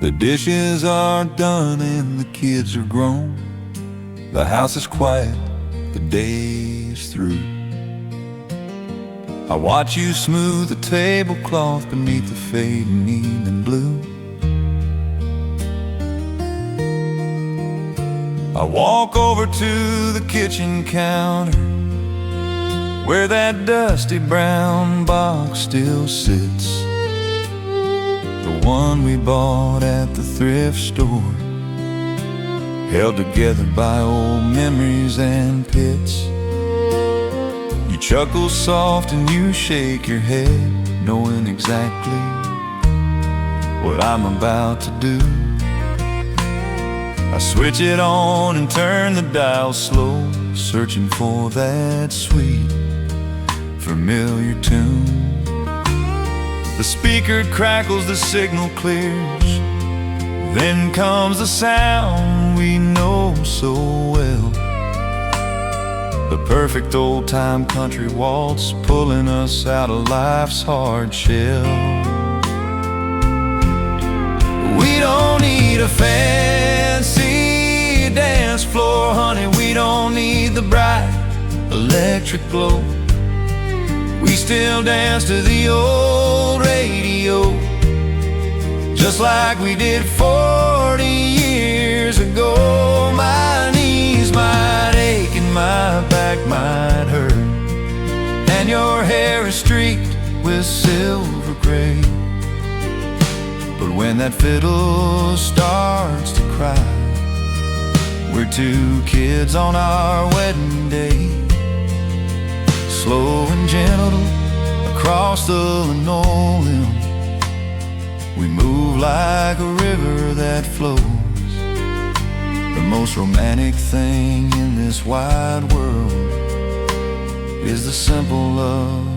The dishes are done and the kids are grown. The house is quiet, the day is through. I watch you smooth the tablecloth beneath the fading evening blue. I walk over to the kitchen counter, where that dusty brown box still sits, the one we bought at the thrift store, held together by old memories and pits. You chuckle soft and you shake your head, knowing exactly what I'm about to do. I switch it on and turn the dial slow, searching for that sweet, familiar tune. The speaker crackles, the signal clears, then comes the sound we know so well, the perfect old-time country waltz pulling us out of life's hard shell. We don't need a fancy dance floor, honey, we don't need the bright electric glow. We still dance to the old radio, just like we did 40 years ago. My knees might ache and my back might hurt, and your hair is streaked with silver gray, but when that fiddle starts to cry, we're two kids on our wedding day, slow and gentle across the linoleum. We move like a river that flows. The most romantic thing in this wide world is the simple love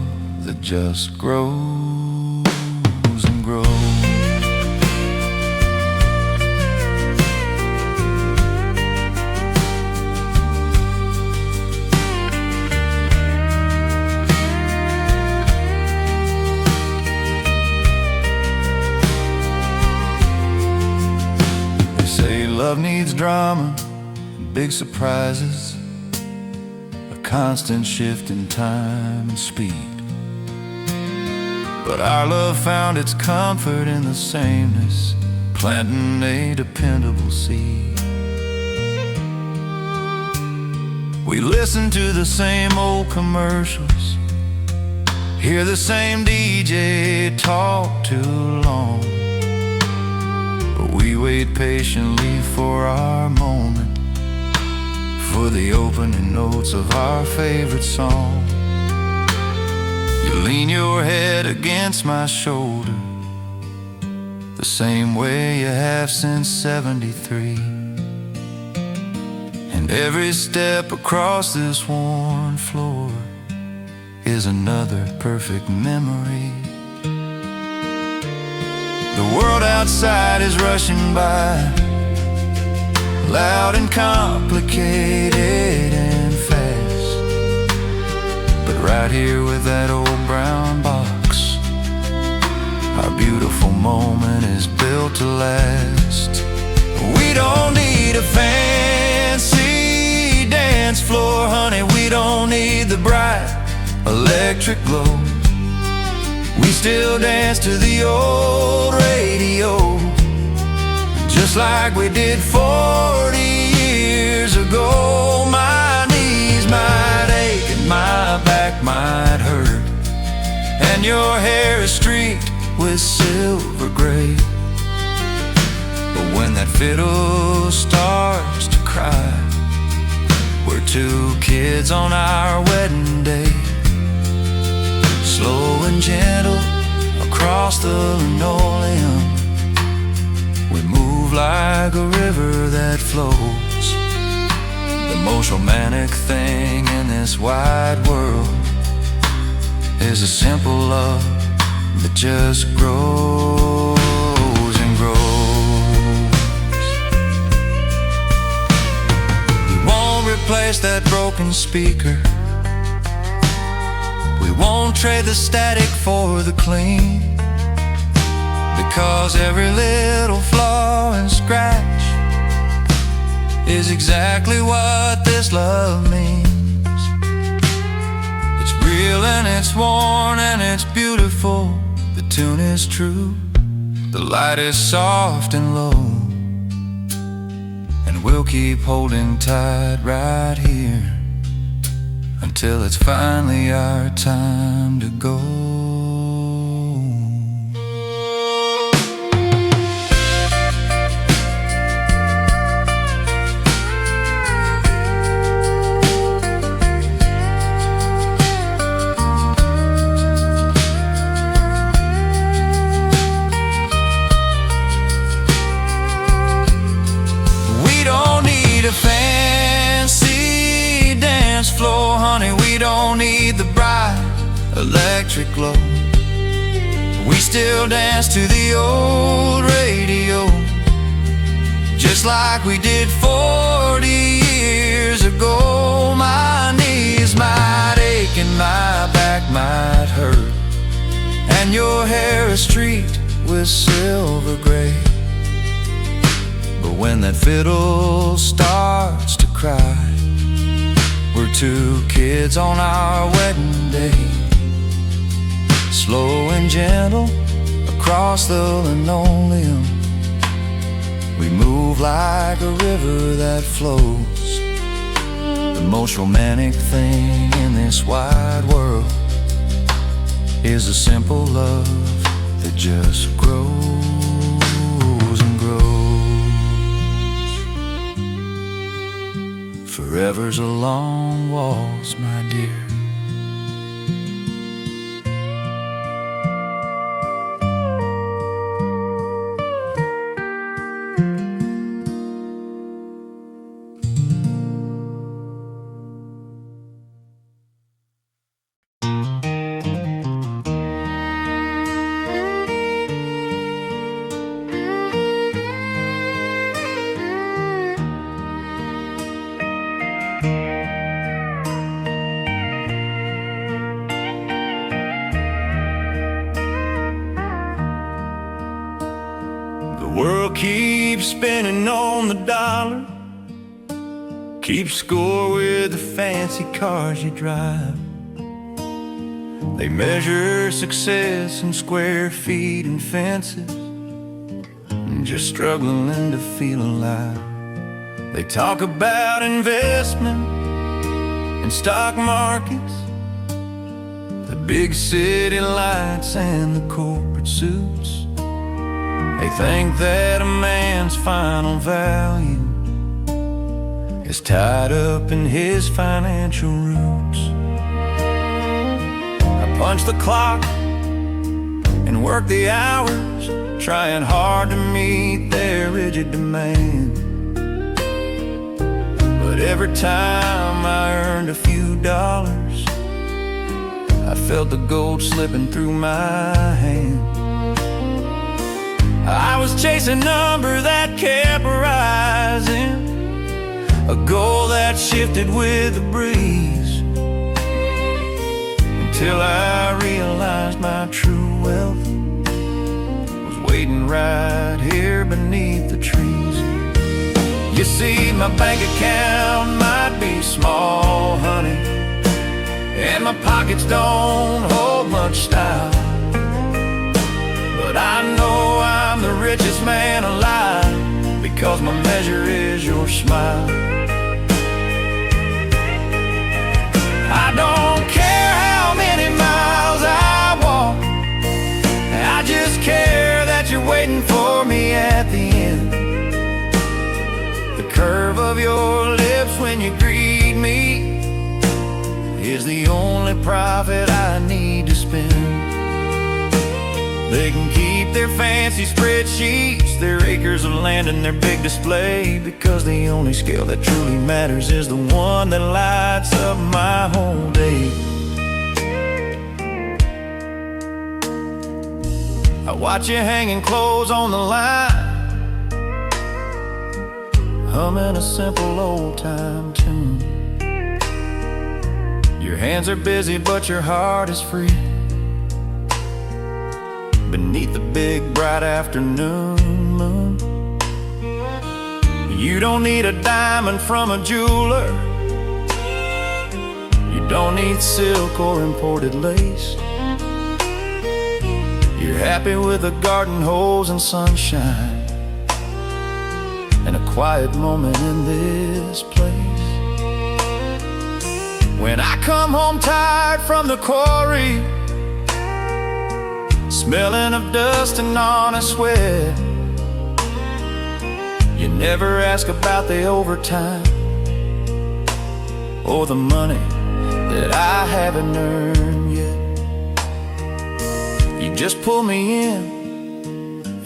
that just grows and grows. Love needs drama and big surprises, a constant shift in time and speed. But our love found its comfort in the sameness, planting a dependable seed. We listen to the same old commercials, hear the same DJ talk too long, we wait patiently for our moment, for the opening notes of our favorite song. You lean your head against my shoulder, the same way you have since '73. And every step across this worn floor is another perfect memory. The world outside is rushing by, loud and complicated and fast, but right here with that old brown box, our beautiful moment is built to last. We don't need a fancy dance floor, honey, we don't need the bright electric glow. We still dance to the old radio, just like we did 40 years ago. My knees might ache and my back might hurt, and your hair is streaked with silver gray, but when that fiddle starts to cry, we're two kids on our wedding day, slow and gentle across the linoleum. We move like a river that flows. The most romantic thing in this wide world is a simple love that just grows and grows. We won't replace that broken speaker, we won't trade the static for the clean. because every little flaw and scratch is exactly what this love means. It's real and it's worn and it's beautiful. The tune is true, the light is soft and low, and we'll keep holding tight right here until it's finally our time to go. Fancy dance floor, honey, we don't need the bright electric glow. We still dance to the old radio, just like we did 40 years ago. My knees might ache and my back might hurt, and your hair is streaked with silver gray. But when that fiddle starts to cry, we're two kids on our wedding day, slow and gentle across the linoleum. We move like a river that flows. The most romantic thing in this wide world is a simple love that just grows and grows. Forever's a long waltz, my dear. The world keeps spinning on the dollar, keeps score with the fancy cars you drive. They measure success in square feet and fences, and just struggling to feel alive. They talk about investment and stock markets, the big city lights and the corporate suits. They think that a man's final value is tied up in his financial roots. I punch the clock and work the hours, trying hard to meet their rigid demand. But every time I earned a few dollars, I felt the gold slipping through my hand. I was chasing a number that kept rising, a goal that shifted with the breeze, until I realized my true wealth was waiting right here beneath the trees. You see, my bank account might be small, honey, and my pockets don't hold much style, but I know I'm the richest man alive, because my measure is your smile. I don't care how many miles I walk, I just care that you're waiting for me at the end. The curve of your lips when you greet me is the only profit I need to spend. They can keep their fancy spreadsheets, their acres of land and their big display, because the only scale that truly matters is the one that lights up my whole day. I watch you hanging clothes on the line, humming a simple old-time tune. Your hands are busy but your heart is free, beneath the big bright afternoon moon. You don't need a diamond from a jeweler. You don't need silk or imported lace. You're happy with a garden hose and sunshine, and a quiet moment in this place. When I come home tired from the quarry, smelling of dust and honest sweat, you never ask about the overtime or the money that I haven't earned yet. You just pull me in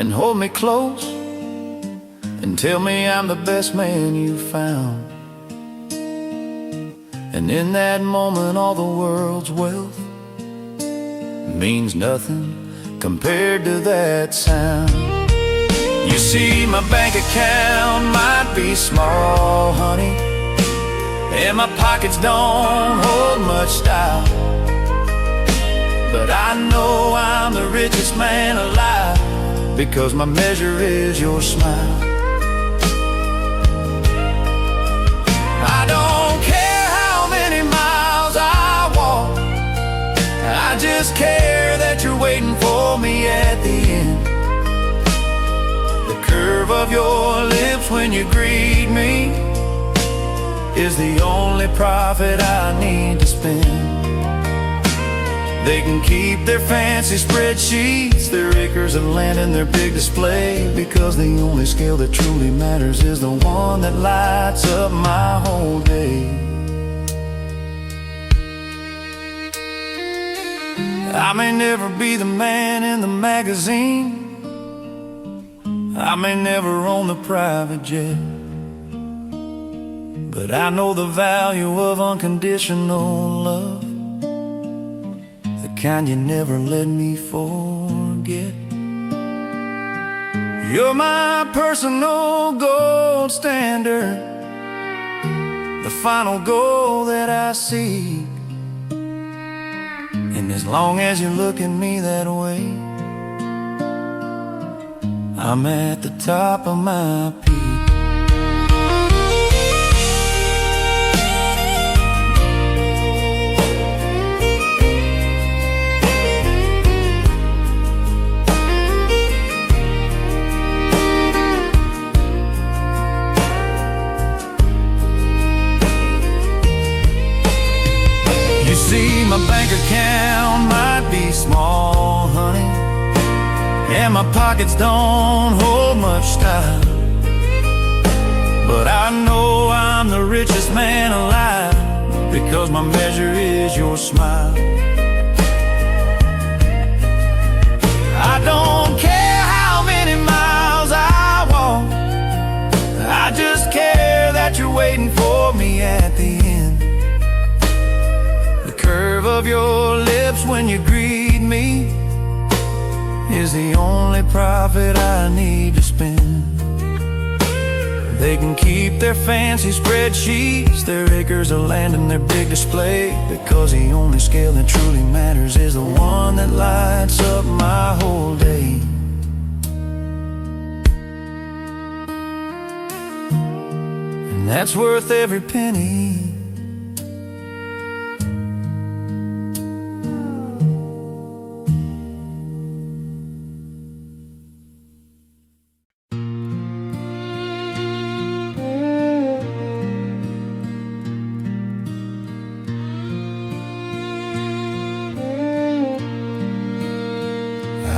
and hold me close and tell me I'm the best man you've found. And in that moment all the world's wealth means nothing compared to that sound. You see, my bank account might be small, honey, and my pockets don't hold much style, but I know I'm the richest man alive because my measure is your smile. I don't care how many miles I walk, I just care that you're waiting for me at the end. The curve of your lips when you greet me is the only profit I need to spend. They can keep their fancy spreadsheets, their acres of land and their big display, because the only scale that truly matters is the one that lights up my whole day. I may never be the man in the magazine, I may never own the private jet, but I know the value of unconditional love, the kind you never let me forget. You're my personal gold standard, the final goal that I seek. And as long as you look at me that way, I'm at the top of my peak. You see, my bank account might be small, honey, and my pockets don't hold much style, but I know I'm the richest man alive because my measure is your smile. I don't care how many miles I walk, I just care that you're waiting for me at the end. The curve of your lips when you greet me is the only profit I need to spend. They can keep their fancy spreadsheets, their acres of land and their big display, because the only scale that truly matters is the one that lights up my whole day. And that's worth every penny.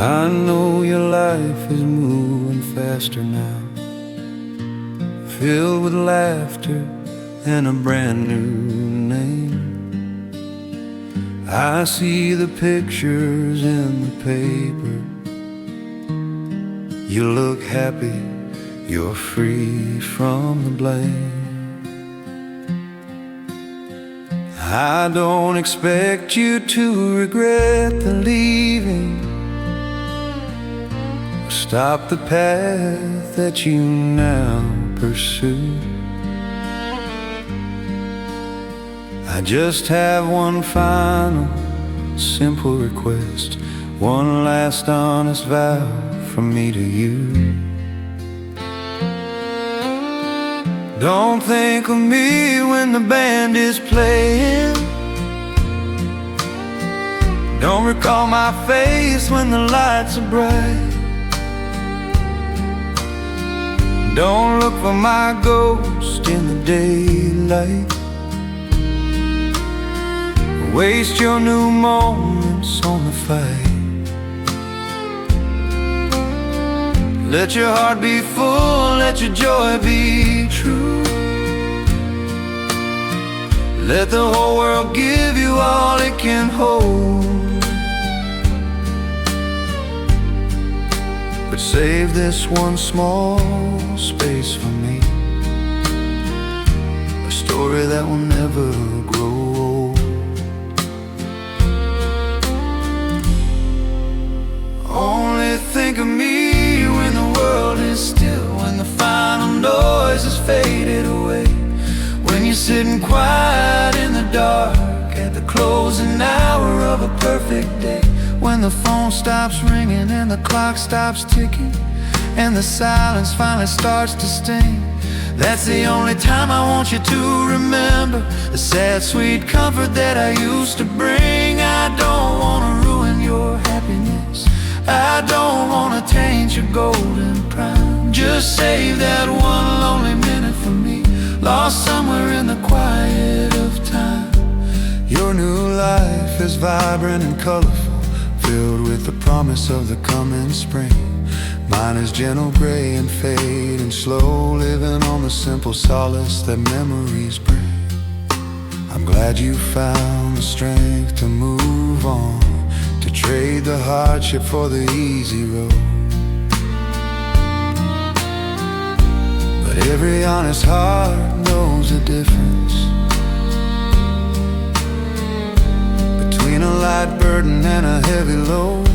I know your life is moving faster now, filled with laughter and a brand new name. I see the pictures in the paper. You look happy, you're free from the blame. I don't expect you to regret the leaving, stop the path that you now pursue. I just have one final simple request. One last honest vow from me to you. Don't think of me when the band is playing. Don't recall my face when the lights are bright. Don't look for my ghost in the daylight. Waste your new moments on the fight. Let your heart be full, let your joy be true. Let the whole world give you all it can hold. But save this one small space for me, a story that will never grow old. Only think of me when the world is still, when the final noise has faded away, when you're sitting quiet in the dark at the closing hour of a perfect day, when the phone stops ringing and the clock stops ticking and the silence finally starts to sting. That's the only time I want you to remember the sad, sweet comfort that I used to bring. I don't want to ruin your happiness, I don't want to taint your golden prime. Just save that one lonely minute for me, lost somewhere in the quiet of time. Your new life is vibrant and colorful, filled with the promise of the coming spring. Mine is gentle gray and fading slow, living on the simple solace that memories bring. I'm glad you found the strength to move on, to trade the hardship for the easy road. But every honest heart knows the difference between a light burden and a heavy load.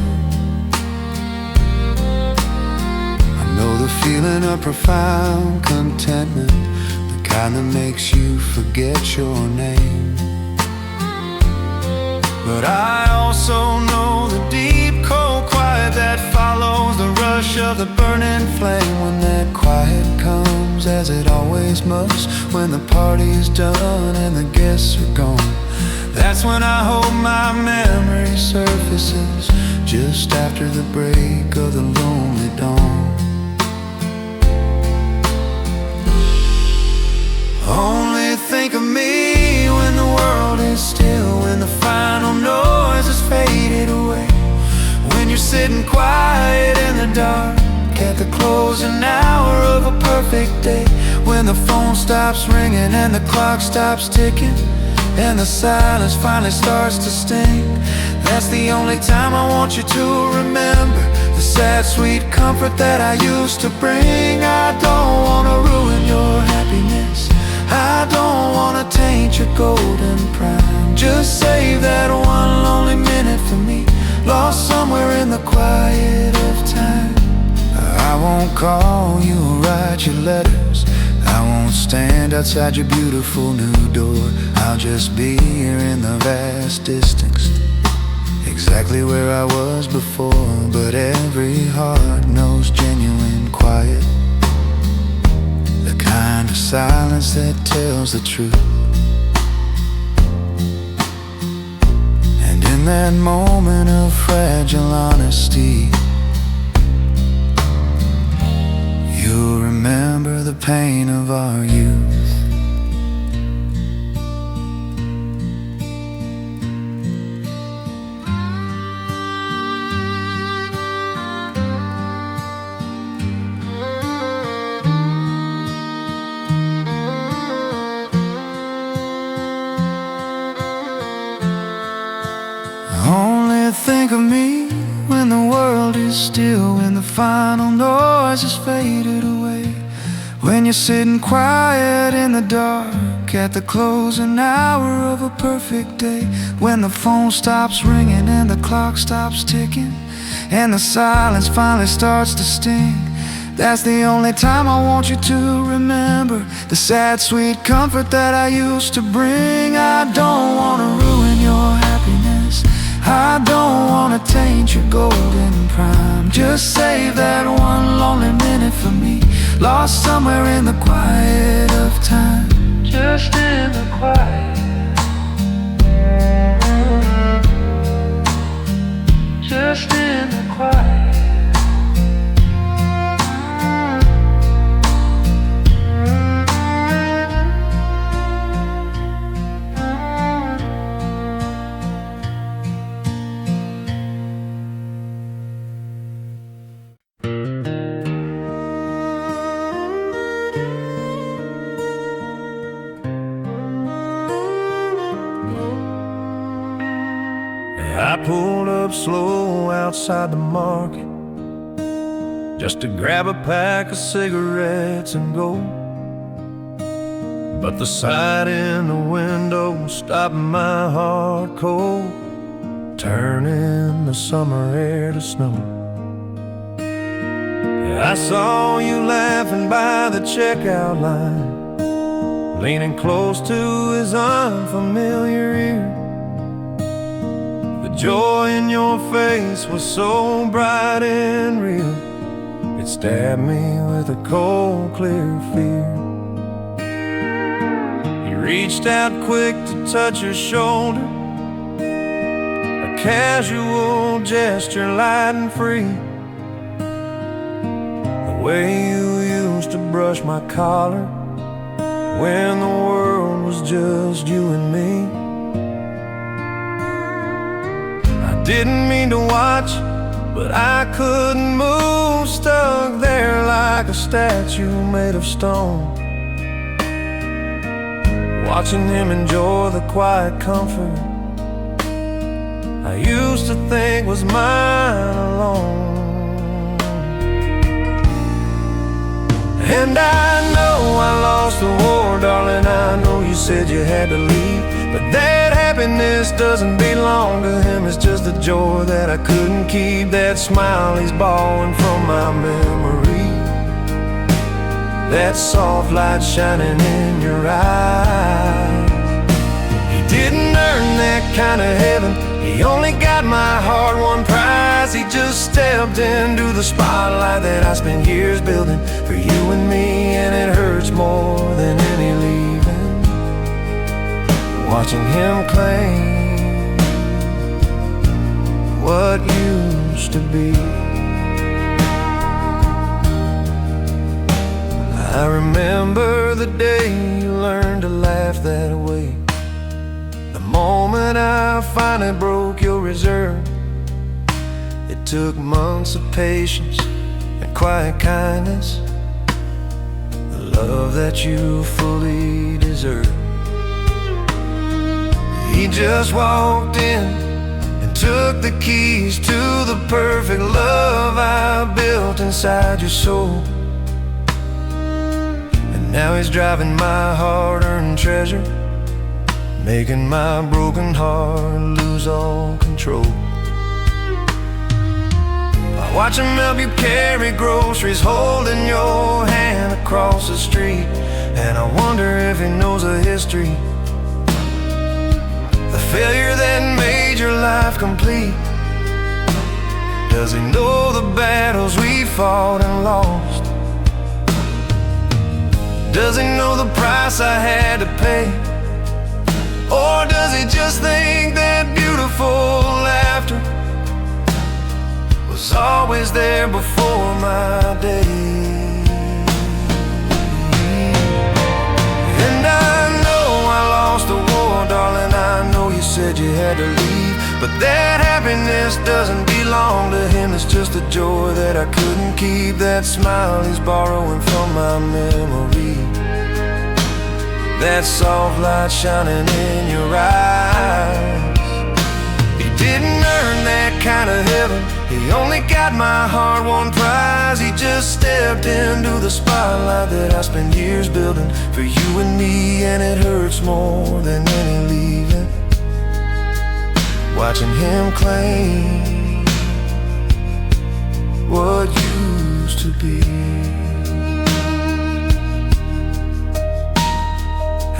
I know the feeling of profound contentment, the kind that makes you forget your name. But I also know the deep, cold quiet that follows the rush of the burning flame. When that quiet comes, as it always must, when the party's done and the guests are gone, that's when I hope my memory surfaces, just after the break of the lonely dawn. Only think of me when the world is still, when the final noise has faded away, when you're sitting quiet in the dark at the closing hour of a perfect day, when the phone stops ringing and the clock stops ticking and the silence finally starts to sting. That's the only time I want you to remember the sad, sweet comfort that I used to bring. I don't want to ruin your happiness, I don't want to taint your golden prime. Just save that one lonely minute for me, lost somewhere in the quiet of time. I won't call you or write your letters, I won't stand outside your beautiful new door. I'll just be here in the vast distance, exactly where I was before. But every heart knows genuine quiet, the kind of silence that tells the truth. And in that moment of fragile honesty, you'll remember the pain of our youth. Only think of me when the world is still, when the final noise has faded away, when you're sitting quiet in the dark at the closing hour of a perfect day, when the phone stops ringing and the clock stops ticking and the silence finally starts to sting. That's the only time I want you to remember the sad, sweet comfort that I used to bring. I don't want to ruin your happiness, I don't want wanna taint your golden prime. Just save that one lonely minute for me, lost somewhere in the quiet of time. Just in the quiet, just in the quiet. I pulled up slow outside the market just to grab a pack of cigarettes and go. But the sight in the window stopped my heart cold, turning the summer air to snow. I saw you laughing by the checkout line, leaning close to his unfamiliar ear. The joy in your face was so bright and real, it stabbed me with a cold, clear fear. He reached out quick to touch your shoulder, a casual gesture light and free. The way you used to brush my collar when the world was just you and me. Didn't mean to watch, but I couldn't move, stuck there like a statue made of stone, watching him enjoy the quiet comfort I used to think was mine alone. And I know I lost the war, darling, I know you said you had to leave, but that happiness doesn't belong to him. It's just a joy that I couldn't keep, that smile he's borrowing from my memory, that soft light shining in your eyes. He didn't earn that kind of heaven, he only got my heart one prize. He just stepped into the spotlight that I spent years building for you and me, and it hurts more than any leaving, watching him claim what used to be. I remember the day you learned to laugh that way, the moment I finally broke your reserve. It took months of patience and quiet kindness, the love that you fully deserve. He just walked in and took the keys to the perfect love I built inside your soul. And now he's driving my hard-earned treasure, making my broken heart lose all control. I watch him help you carry groceries, holding your hand across the street, and I wonder if he knows the history, the failure that made your life complete. Does he know the battles we fought and lost? Does he know the price I had to pay? Or does he just think that beautiful laughter was always there before my day? And I know I lost the war, darling, I know you said you had to leave, but that happiness doesn't belong to him. It's just a joy that I couldn't keep, that smile he's borrowing from my memory, that soft light shining in your eyes. He didn't earn that kind of heaven, he only got my heart one prize. He just stepped into the spotlight that I spent years building for you and me, and it hurts more than any leaving, watching him claim what used to be.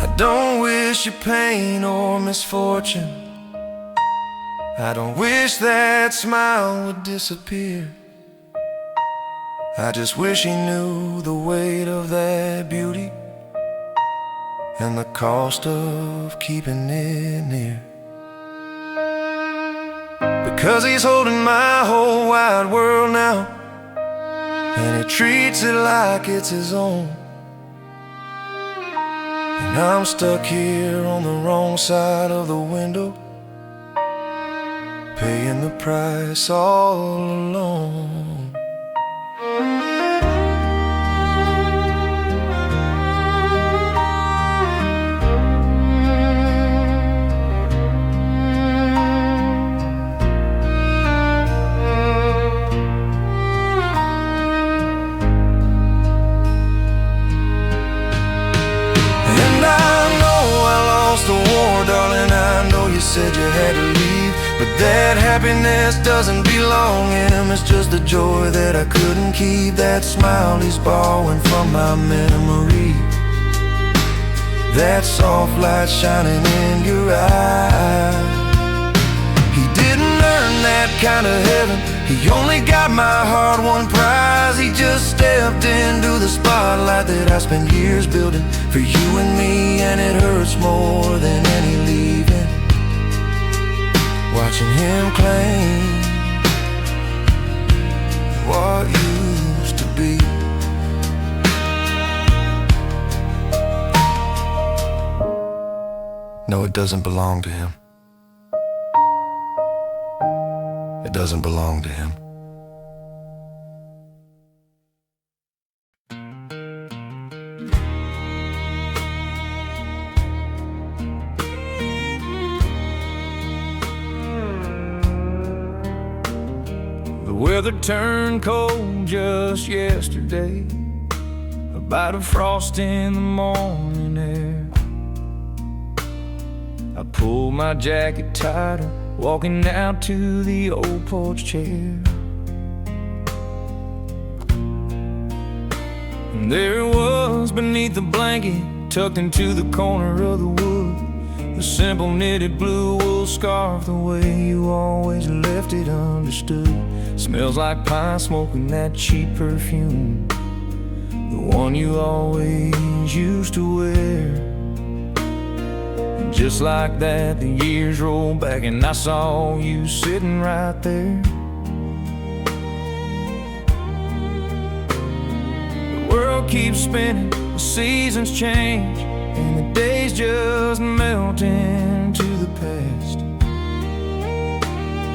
I don't wish you pain or misfortune, I don't wish that smile would disappear. I just wish he knew the weight of that beauty and the cost of keeping it near. Because he's holding my whole wide world now, and he treats it like it's his own. And I'm stuck here on the wrong side of the window, paying the price all alone. You said you had to leave, but that happiness doesn't belong in him. It's just the joy that I couldn't keep, that smile he's borrowing from my memory, that soft light shining in your eyes. He didn't earn that kind of heaven, he only got my heart one prize. He just stepped into the spotlight that I spent years building for you and me, and it hurts more than any leaving, watching him claim what used to be. No, it doesn't belong to him. It doesn't belong to him. The weather turned cold just yesterday, a bite of frost in the morning air. I pulled my jacket tighter, walking out to the old porch chair. And there it was beneath the blanket, tucked into the corner of the wood, the simple knitted blue wool scarf, the way you always left it understood. Smells like pine smoke and that cheap perfume, the one you always used to wear. And just like that, the years rolled back and I saw you sitting right there. The world keeps spinning, the seasons change, and the days just melt into the past.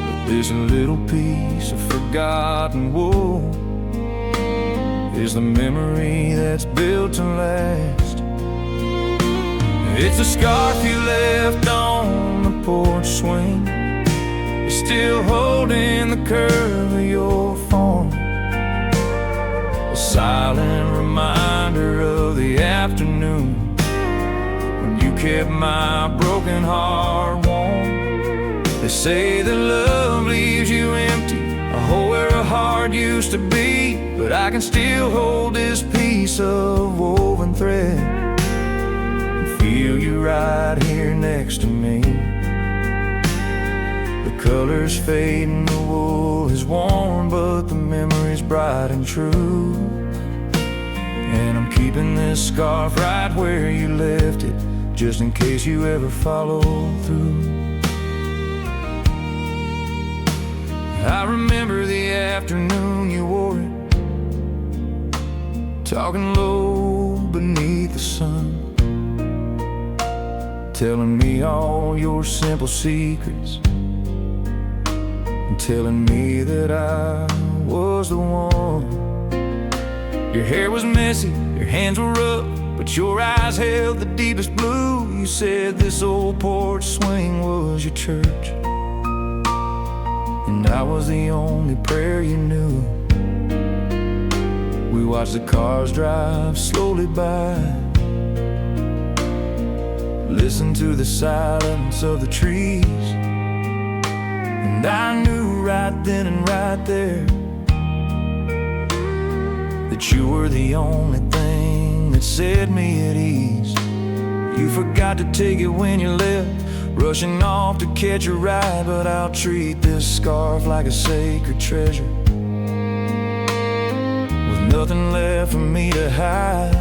But this little piece of forgotten wool is the memory that's built to last. It's a scarf you left on the porch swing, it's still holding the curve of your form, a silent reminder of the afternoon when you kept my broken heart warm. They say that love leaves you empty, a hole where a heart used to be, but I can still hold this piece of woven thread and feel you right here next to me. The colors fade and the wool is worn, but the memory's bright and true. And I'm keeping this scarf right where you left it, just in case you ever follow through. I remember the afternoon you wore it, talking low beneath the sun, telling me all your simple secrets, and telling me that I was the one. Your hair was messy, your hands were rough, but your eyes held the deepest blue. You said this old porch swing was your church, and I was the only prayer you knew. We watched the cars drive slowly by, listen to the silence of the trees, and I knew right then and right there that you were the only thing that set me at ease. You forgot to take it when you left, rushing off to catch a ride, but I'll treat this scarf like a sacred treasure, with nothing left for me to hide.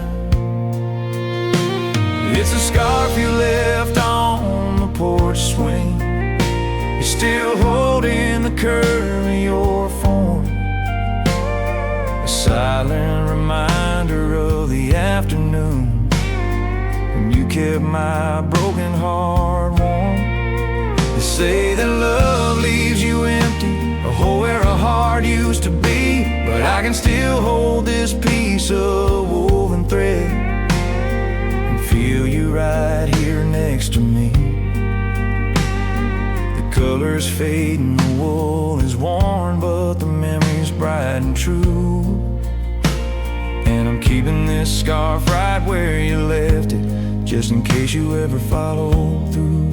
It's a scarf you left on the porch swing. You're still holding the curve of your form, a silent reminder of the afternoon when you kept my broken heart warm. They say that love leaves you empty, a hole where a heart used to be, but I can still hold this piece of woven thread and feel you right here next to me. The colors fade and the wool is worn, but the memory's bright and true. And I'm keeping this scarf right where you left it, just in case you ever follow through.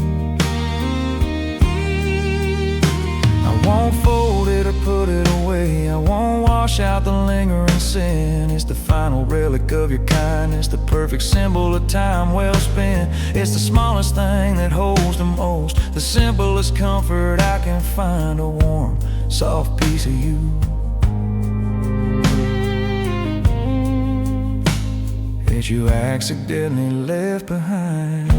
I won't fold it or put it away, I won't wash out the lingering sin. It's the final relic of your kindness, the perfect symbol of time well spent. It's the smallest thing that holds the most, the simplest comfort I can find, a warm, soft piece of you that you accidentally left behind.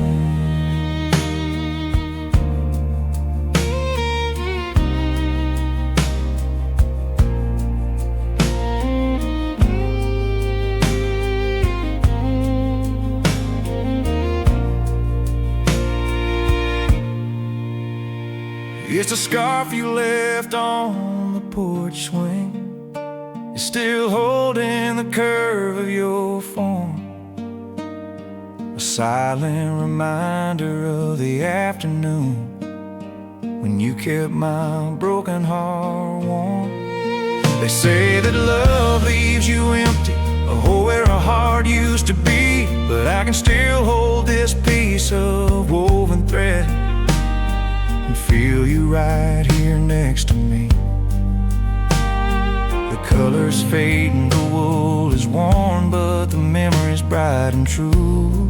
It's a scarf you left on the porch swing. You're still holding the curve of your form, a silent reminder of the afternoon when you kept my broken heart warm. They say that love leaves you empty, a hole where a heart used to be, but I can still hold this piece of woven thread and feel you right here next to me. The colors fade and the wool is worn, but the memory's bright and true.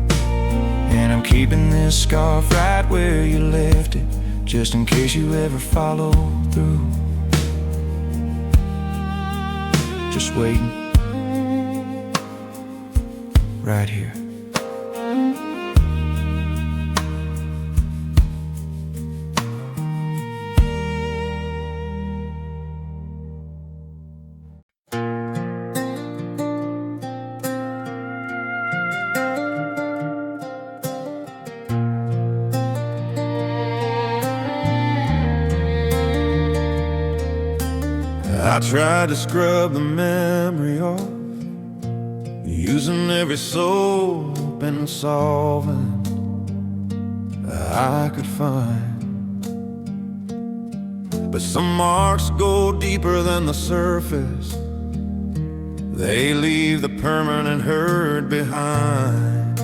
And I'm keeping this scarf right where you left it, just in case you ever follow through. Just waiting right here. I tried to scrub the memory off, using every soap and solvent I could find. But some marks go deeper than the surface, they leave the permanent hurt behind.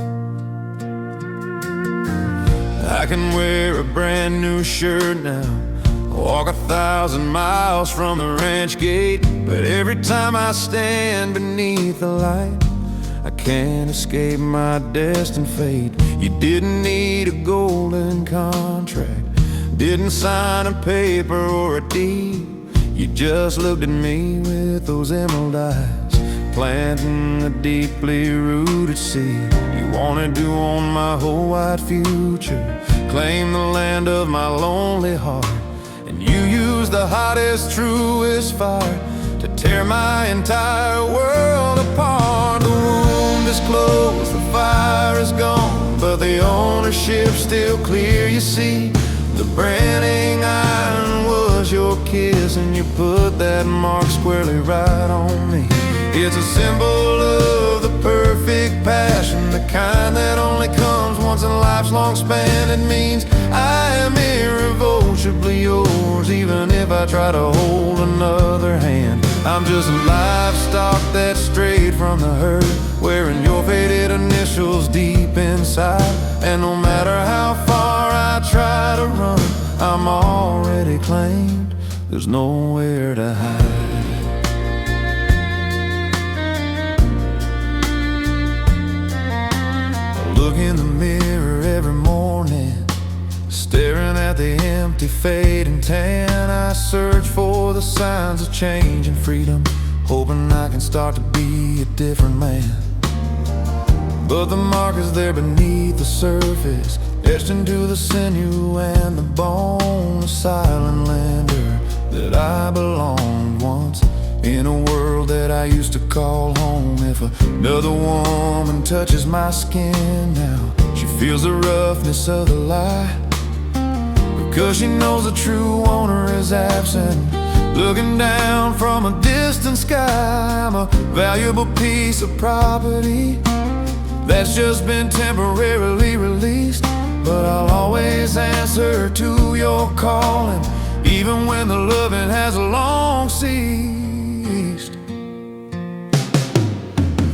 I can wear a brand new shirt now, walk 1,000 miles from the ranch gate, but every time I stand beneath the light, I can't escape my destined fate. You didn't need a golden contract, didn't sign a paper or a deed. You just looked at me with those emerald eyes, planting a deeply rooted seed. You wanted to own my whole wide future, claim the land of my lonely heart. You use the hottest, truest fire to tear my entire world apart. The wound is closed, the fire is gone, but the ownership's still clear, you see. The branding iron was your kiss, and you put that mark squarely right on me. It's a symbol of the perfect passion, the kind that only comes once in a life's long span. It means I am irrevocably yours, even if I try to hold another hand. I'm just livestock that's strayed from the herd, wearing your faded initials deep inside. And no matter how far I try to run, I'm already claimed, there's nowhere to hide. Look in the mirror every morning, empty, fading tan. I search for the signs of change and freedom, hoping I can start to be a different man. But the mark is there beneath the surface, etched into the sinew and the bone. A silent lander that I belonged once, in a world that I used to call home. If another woman touches my skin now, she feels the roughness of the lie, because she knows the true owner is absent, looking down from a distant sky. I'm a valuable piece of property that's just been temporarily released, but I'll always answer to your calling, even when the loving has long ceased.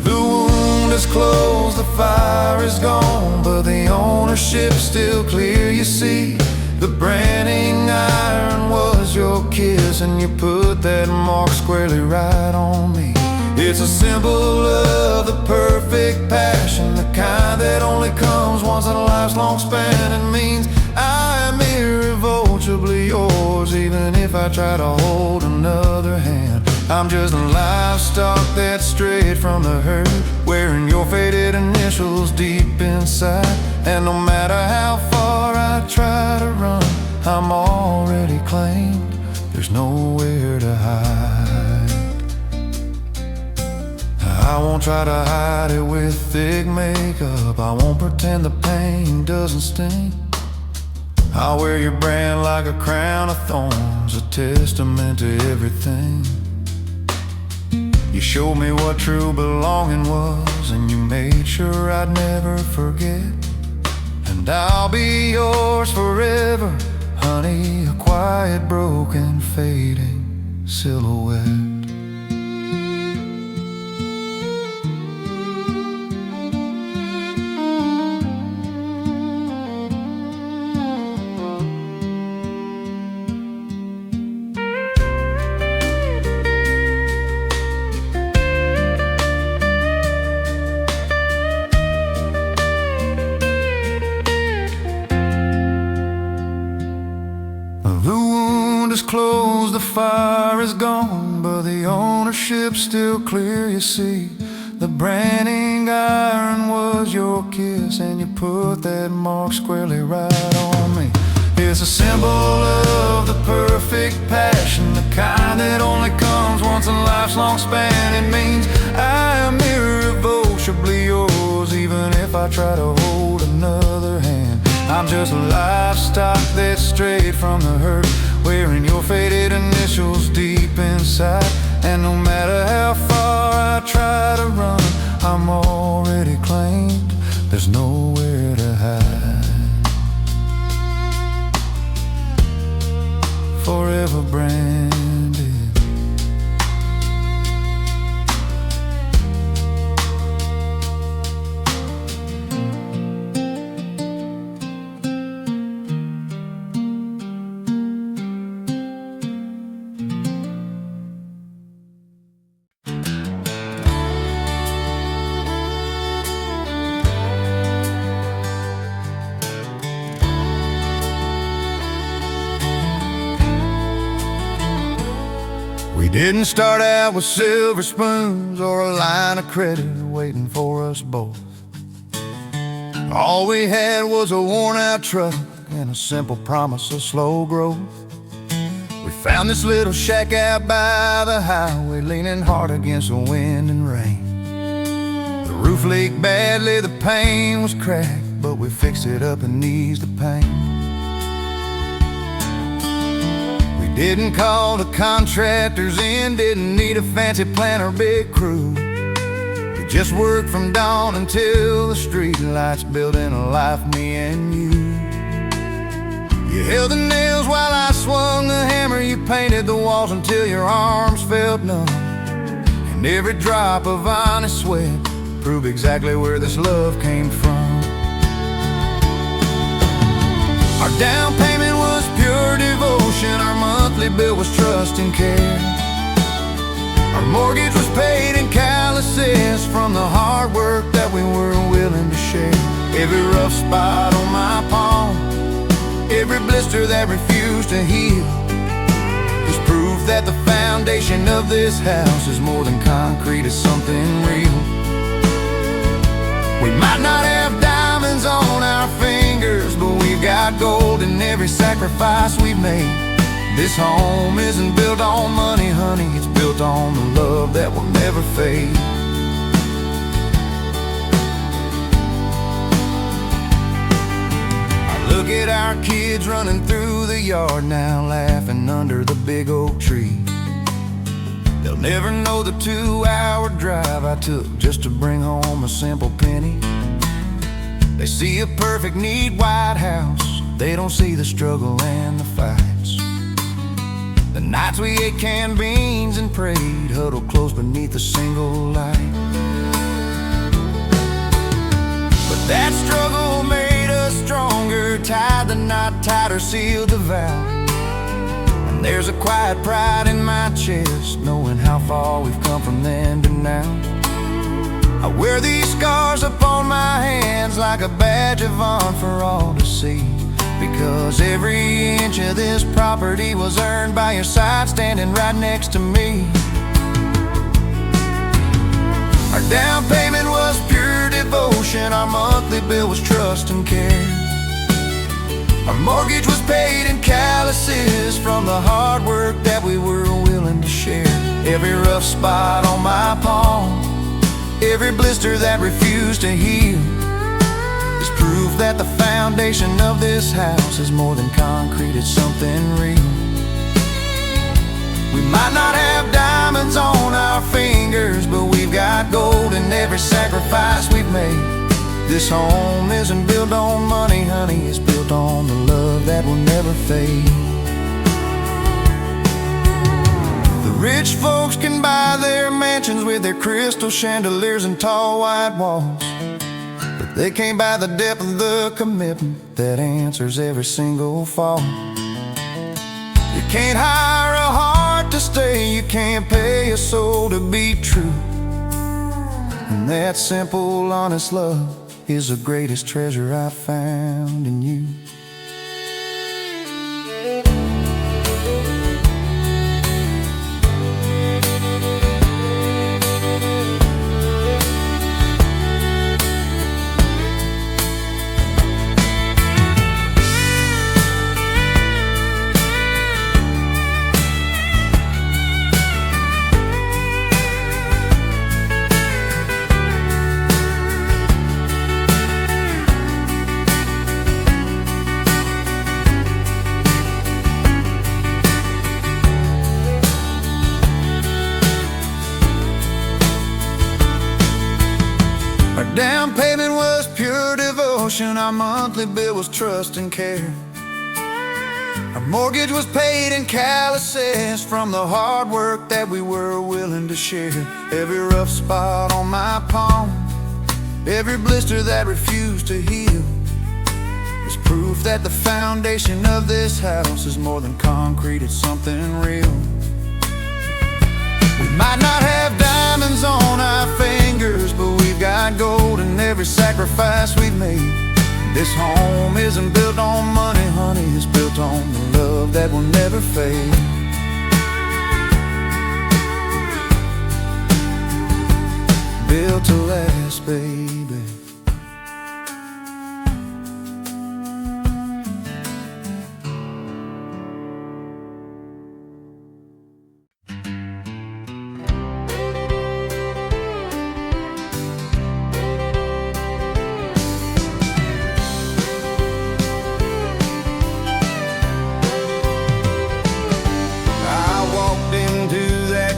The wound is closed, the fire is gone, but the ownership's still clear, you see. The branding iron was your kiss, and you put that mark squarely right on me. It's a symbol of the perfect passion, the kind that only comes once in a life's long span. It means I am irrevocably yours, even if I try to hold another hand. I'm just a livestock that's strayed from the herd, wearing your faded initials deep inside. And no matter how far I try to run, I'm already claimed, there's nowhere to hide. I won't try to hide it with thick makeup, I won't pretend the pain doesn't sting. I'll wear your brand like a crown of thorns, a testament to everything. You showed me what true belonging was, and you made sure I'd never forget. And I'll be yours forever, honey, a quiet, broken, fading silhouette. The wound is closed, the fire is gone, but the ownership's still clear, you see. The branding iron was your kiss, and you put that mark squarely right on me. It's a symbol of the perfect passion, the kind that only comes once in life's long span. It means I am irrevocably yours, even if I try to hold another hand. I'm just a livestock that's strayed from the herd, wearing your faded initials deep inside. And no matter how far I try to run, I'm already claimed, there's nowhere to hide. Forever branded. We didn't start out with silver spoons or a line of credit waiting for us both. All we had was a worn-out truck and a simple promise of slow growth. We found this little shack out by the highway, leaning hard against the wind and rain. The roof leaked badly, the paint was cracked, but we fixed it up and eased the pain. Didn't call the contractors in, didn't need a fancy plan or big crew. We just worked from dawn until the street lights, building a life, me and you. You held the nails while I swung the hammer, you painted the walls until your arms felt numb. And every drop of honest sweat proved exactly where this love came from. Our down payment was pure devotion, our monthly bill was trust and care. Our mortgage was paid in calluses from the hard work that we were willing to share. Every rough spot on my palm, every every blister that refused to heal is proof that the foundation of this house is more than concrete, it's something real. We might not have diamonds on our fingers, but we've got gold in every sacrifice we've made. This home isn't built on money, honey, it's built on the love that will never fade. Look at our kids running through the yard now, laughing under the big oak tree. They'll never know the 2-hour drive I took just to bring home a simple penny. They see a perfect, neat white house, they don't see the struggle and the fights. The nights we ate canned beans and prayed, huddled close beneath a single light. But that struggle made us stronger, tied the knot tighter, sealed the vow. And there's a quiet pride in my chest, knowing how far we've come from then to now. I wear these scars upon my hands like a badge of honor for all to see, because every inch of this property was earned by your side, standing right next to me. Our down payment was pure devotion, our monthly bill was trust and care. Our mortgage was paid in calluses from the hard work that we were willing to share. Every rough spot on my palm, every blister that refused to heal is proof that the foundation of this house is more than concrete, it's something real. We might not have diamonds on our fingers, but we've got gold in every sacrifice we've made. This home isn't built on money, honey, it's built on the love that will never fade. The rich folks can buy their mansions with their crystal chandeliers and tall white walls, but they can't buy the depth of the commitment that answers every single fall. You can't hire a heart to stay, you can't pay a soul to be true. And that simple, honest love is the greatest treasure I found in you. Down payment was pure devotion, our monthly bill was trust and care. Our mortgage was paid in calluses from the hard work that we were willing to share. Every rough spot on my palm, every blister that refused to heal is proof that the foundation of this house is more than concrete, it's something real. We might not have diamonds on our fingers, but we've got gold in every sacrifice we've made. This home isn't built on money, honey, it's built on the love that will never fade. Built to last, baby.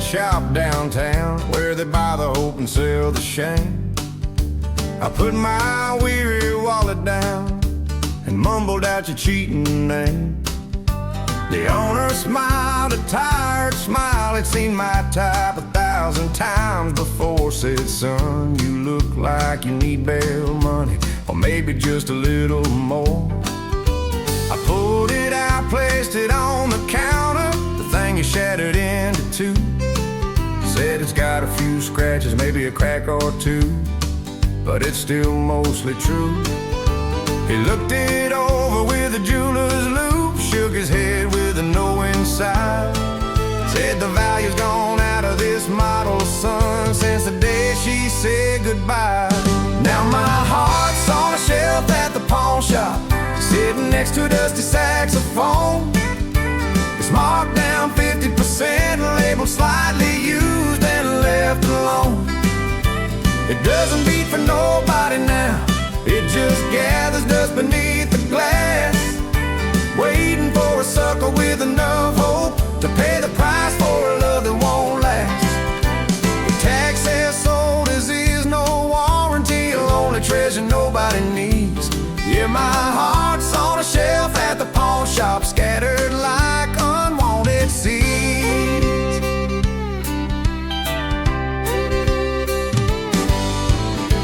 Shop downtown where they buy the hope and sell the shame. I put my weary wallet down and mumbled out your cheating name. The owner smiled a tired smile, he'd seen my type 1,000 times before. Said, son, you look like you need bail money, or maybe just a little more. I pulled it out, placed it on the counter, the thing you shattered into two. Said it's got a few scratches, maybe a crack or two, but it's still mostly true. He looked it over over with a jeweler's loop, shook his head with a knowing sigh. Said the value's gone out of this model, son, since the day she said goodbye. Now my heart's on a shelf at the pawn shop, sitting next to a dusty saxophone. It's marked down 50%, labeled slightly used and left alone. It doesn't beat for nobody now, it just gathers dust beneath the glass, waiting for a sucker with enough hope to pay the price for a love that won't last. The tag says sold as is, no warranty, a lonely treasure nobody needs. Yeah, my heart's on a shelf at the pawn shop, scattered like unwanted seeds.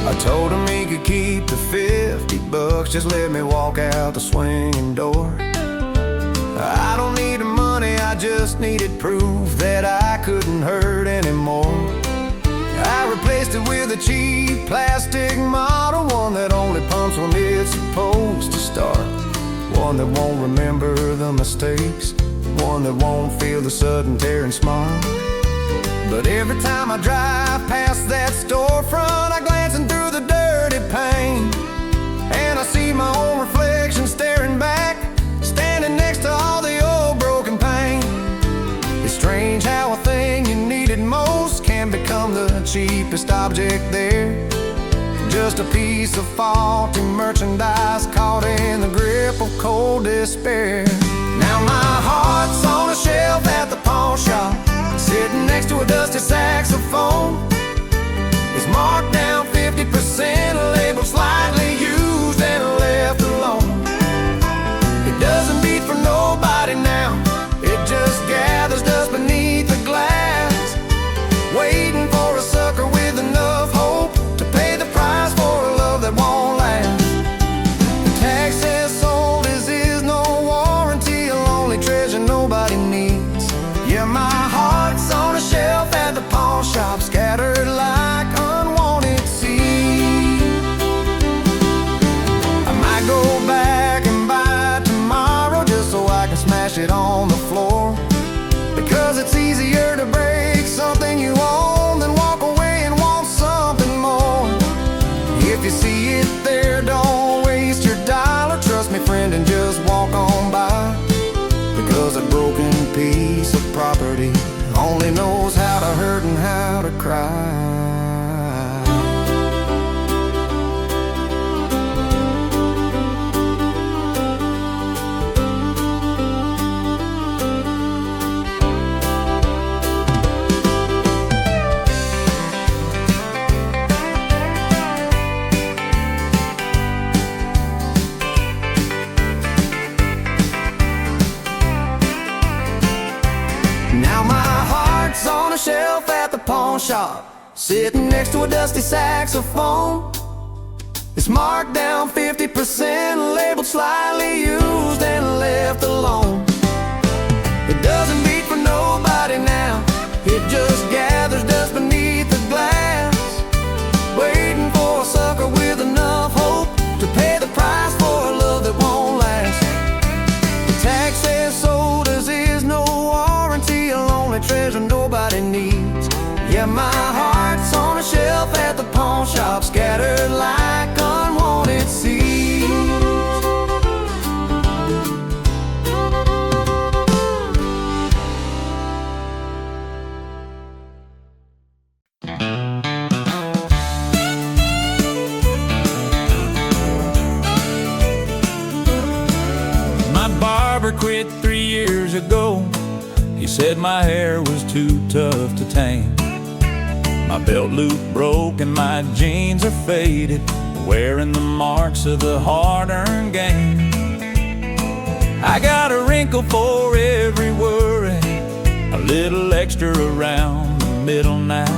I told him he could keep the $50, just let me walk out the swinging door. I don't need the money, I just needed proof that I couldn't hurt anymore. I replaced it with a cheap plastic model, one that only pumps when it's supposed to start, one that won't remember the mistakes, one that won't feel the sudden tear and smile. But every time I drive past that storefront, I glance in through the dirty pane, and I see my own reflection staring back, standing next to all the old broken pain. It's strange how a thing you needed most can become the cheapest object there. Just a piece of faulty merchandise caught in the grip of cold despair. Now my heart's on a shelf at the pawn shop, sitting next to a dusty saxophone. It's marked down 50%, labeled slightly used and left alone. It doesn't beat for nobody now, it just gathers dust beneath the glass, waiting for a sucker with enough hope to pay the price for a love that won't last. The tag says sold as is, no warranty, a lonely treasure nobody needs. Yeah, my heart's on a shelf at the pawn shop, scattered like unwanted seeds. I might go back and buy it tomorrow just so I can smash it on the floor, because it's easier to break something you own than walk away and want something more. If you see it there, don't waste your dollar, trust me friend, and just walk on by, because a broken piece of property only knows how to hurt and how to cry. On a shelf at the pawn shop, sitting next to a dusty saxophone. It's marked down 50%, labeled slightly used and left alone. It doesn't beat for nobody now, it just gathers dust beneath the glass, waiting for a sucker with enough hope to pay the price for a love that won't last. The tag says sold as is, no warranty, a lonely treasure nobody needs. Yeah, my heart's on a shelf at the pawn shop, scattered like unwanted seeds. My barber quit 3 years ago. He said my hair was too tough to tame. My belt loop broke and my jeans are faded, wearing the marks of the hard-earned gain. I got a wrinkle for every worry, a little extra around the middle now.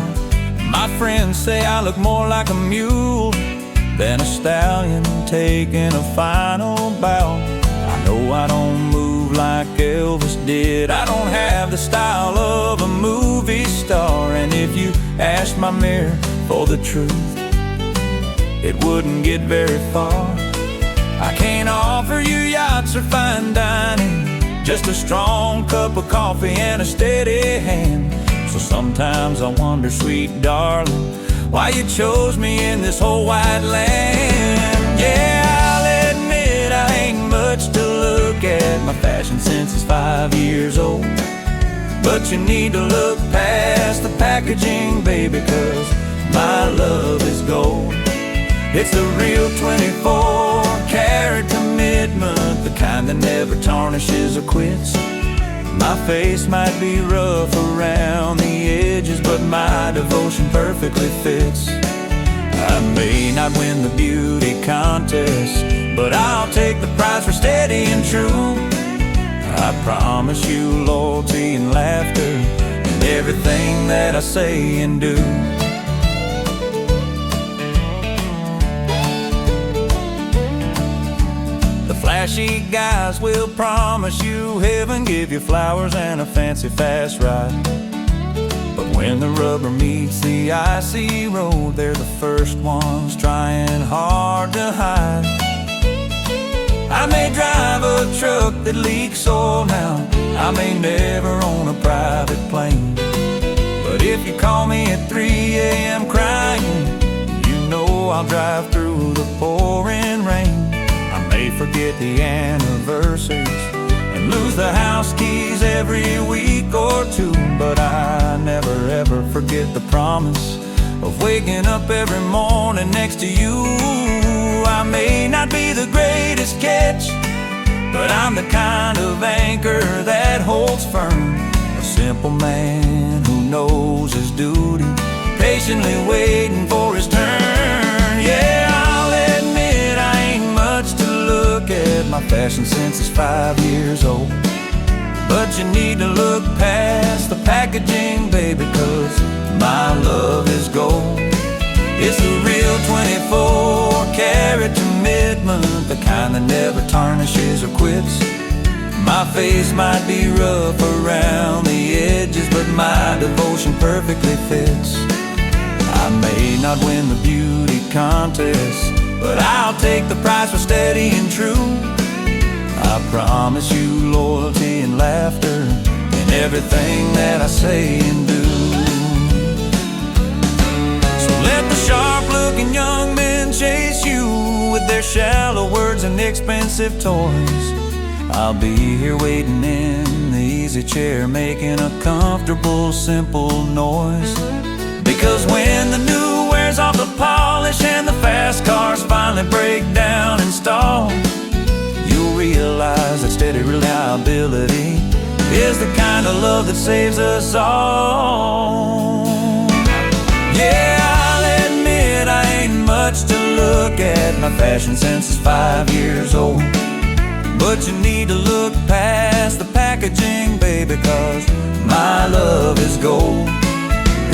My friends say I look more like a mule than a stallion taking a final bow. I know I don't move like Elvis did, I don't have the style of a movie star. And if you asked my mirror for the truth, it wouldn't get very far. I can't offer you yachts or fine dining, just a strong cup of coffee and a steady hand. So sometimes I wonder, sweet darling, why you chose me in this whole wide land. Yeah, I'll admit I ain't much to look at. My fashion sense is 5 years old. But you need to look past the packaging, baby, 'cause my love is gold. It's a real 24-karat commitment, the kind that never tarnishes or quits. My face might be rough around the edges, but my devotion perfectly fits. I may not win the beauty contest, but I'll take the prize for steady and true. I promise you loyalty and laughter in everything that I say and do. Flashy guys will promise you heaven, give you flowers and a fancy fast ride. But when the rubber meets the icy road, they're the first ones trying hard to hide. I may drive a truck that leaks oil now, I may never own a private plane, but if you call me at 3 a.m. crying, you know I'll drive through the pouring rain. May forget the anniversaries and lose the house keys every week or two, but I never ever forget the promise of waking up every morning next to you. I may not be the greatest catch, but I'm the kind of anchor that holds firm. A simple man who knows his duty, patiently waiting for his turn. Yeah, I'll admit I ain't much to look at. My fashion sense is 5 years old. But you need to look past the packaging, baby, 'cause my love is gold. It's a real 24-karat commitment, the kind that never tarnishes or quits. My face might be rough around the edges, but my devotion perfectly fits. I may not win the beauty contest, but I'll take the prize for steady and true. I promise you loyalty and laughter in everything that I say and do. So let the sharp-looking young men chase you with their shallow words and expensive toys. I'll be here waiting in the easy chair, making a comfortable, simple noise. Because when the new wears off the polish and the fast cars finally break down and stall, you'll realize that steady reliability is the kind of love that saves us all. Yeah, I'll admit I ain't much to look at. My fashion sense is 5 years old. But you need to look past the packaging, baby, 'cause my love is gold.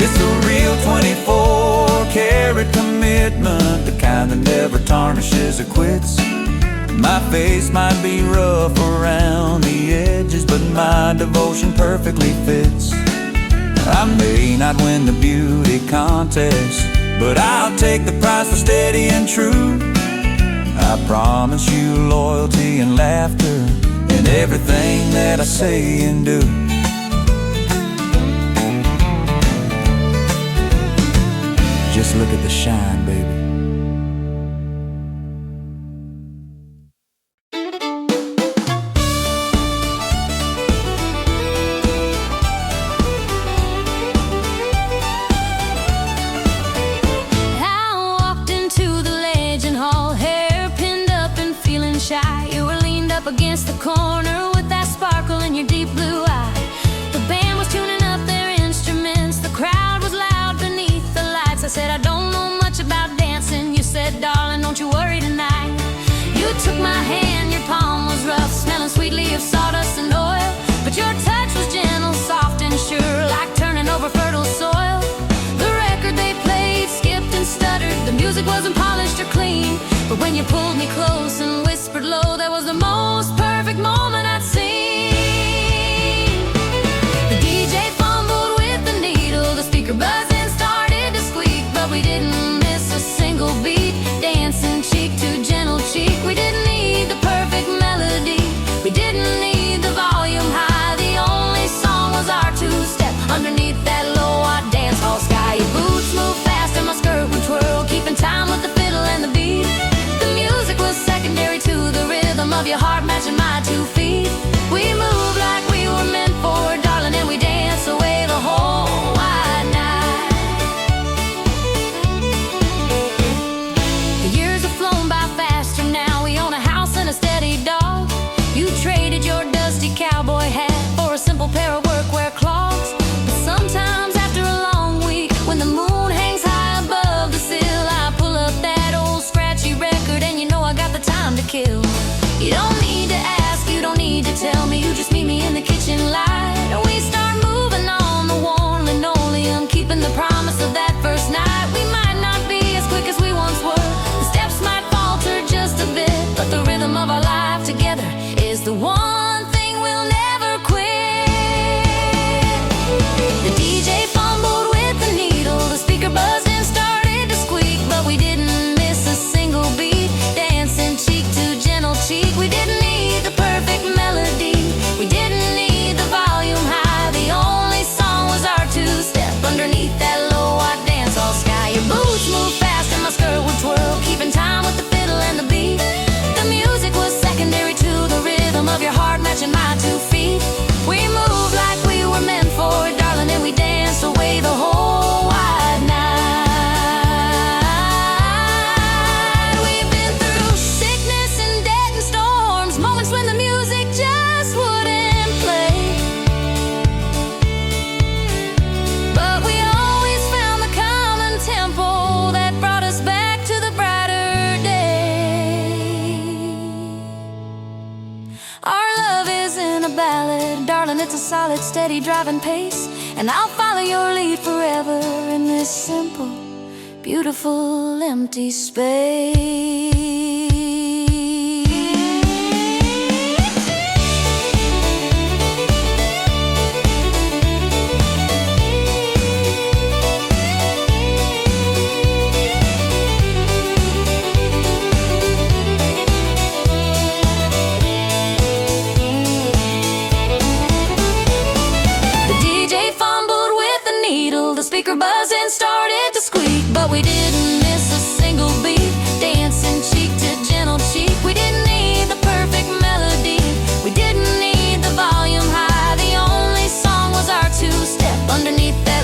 It's a real 24-karat commitment, the kind that never tarnishes or quits. My face might be rough around the edges, but my devotion perfectly fits. I may not win the beauty contest, but I'll take the prize for steady and true. I promise you loyalty and laughter in everything that I say and do. Just look at the shine, baby. I walked into the Legend Hall, hair pinned up and feeling shy. You were leaned up against the corner with that sparkle in your deep blue eye. The band was tuning up their instruments, the crowd was loud beneath the lights. I said, I don't know much about dancing. You said, darling, don't you worry tonight. You took my hand, your palm was rough, smelling sweetly of sawdust and oil, but your touch was gentle, soft and sure, like turning over fertile soil. The record they played skipped and stuttered, the music wasn't polished or clean, but when you pulled me close and whispered low, that was the most perfect moment I'd seen. The DJ fumbled with the needle, the speaker buzzing started to squeak, but we didn't miss a single beat, dancing cheek to gentle cheek. We didn't of your heart matching my 2 feet. We move like we were meant for, darling, and we dance away the whole wide night. The years have flown by faster now. We own a house and a steady dog. You traded your dusty cowboy hat for a simple pair of workwear clogs. But sometimes after a long week, when the moon hangs high above the sill, I pull up that old scratchy record and you know I got the time to kill. You don't need to ask, you don't need to tell me, you just meet me in the kitchen light. And we start moving on the worn linoleum, keeping the promise of that first night. We might not be as quick as we once were, the steps might falter just a bit, but the rhythm of our life together is the one thing we'll never quit. The DJ fumbled with the needle, the speaker buzzed and started to squeak, but we didn't miss a single beat, dancing cheek to gentle cheek. We didn't need the perfect melody, we didn't need the volume high. The only song was our two-step underneath that low-watt dance-hall sky. Your boots moved fast and my skirt would twirl, keeping time with the fiddle and the beat. The music was secondary to the rhythm of your heart matching my 2 feet. We moved like we were meant for it, darling, and we danced away the whole wide night. We've been through sickness and debt and storms, moments when the music just wouldn't play. But we always found the common tempo that brought us back to the brighter day. Our love isn't a ballad, darling, it's a solid, steady driving pace. And I'll follow your lead forever in this simple, beautiful, empty space. The speaker buzzed and started to squeak, but we didn't miss a single beat, dancing cheek to gentle cheek. We didn't need the perfect melody, we didn't need the volume high. The only song was our two-step underneath that